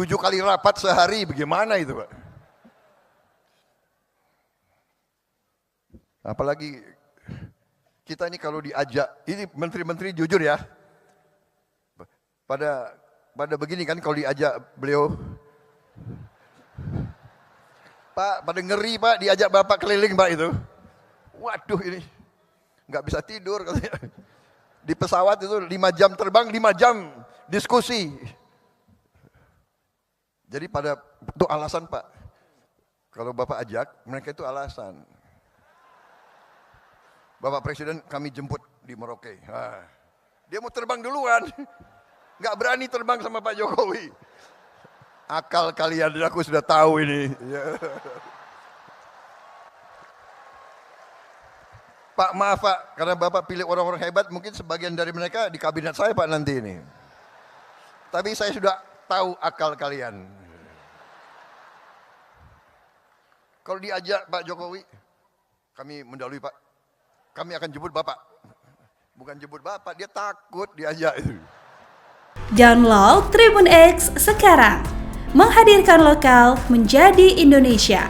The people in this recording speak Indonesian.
7 kali rapat sehari, bagaimana itu Pak? Apalagi kita ini kalau diajak, ini menteri-menteri jujur ya, pada begini kan kalau diajak beliau, Pak, pada ngeri Pak, diajak Bapak keliling Pak itu. Waduh ini, nggak bisa tidur katanya. Di pesawat itu 5 jam terbang, 5 jam diskusi. Jadi pada itu alasan Pak, kalau Bapak ajak, mereka itu alasan. Bapak Presiden kami jemput di Merauke. Nah, dia mau terbang duluan, nggak berani terbang sama Pak Jokowi. Akal kalian, aku sudah tahu ini. Pak maaf Pak, karena Bapak pilih orang-orang hebat, mungkin sebagian dari mereka di kabinet saya Pak nanti ini. Tapi saya sudah tahu akal kalian. Kalau diajak Pak Jokowi, kami mendahului Pak. Kami akan jemput Bapak. Bukan jemput Bapak, dia takut diajak itu. Download Tribun X sekarang. Menghadirkan lokal menjadi Indonesia.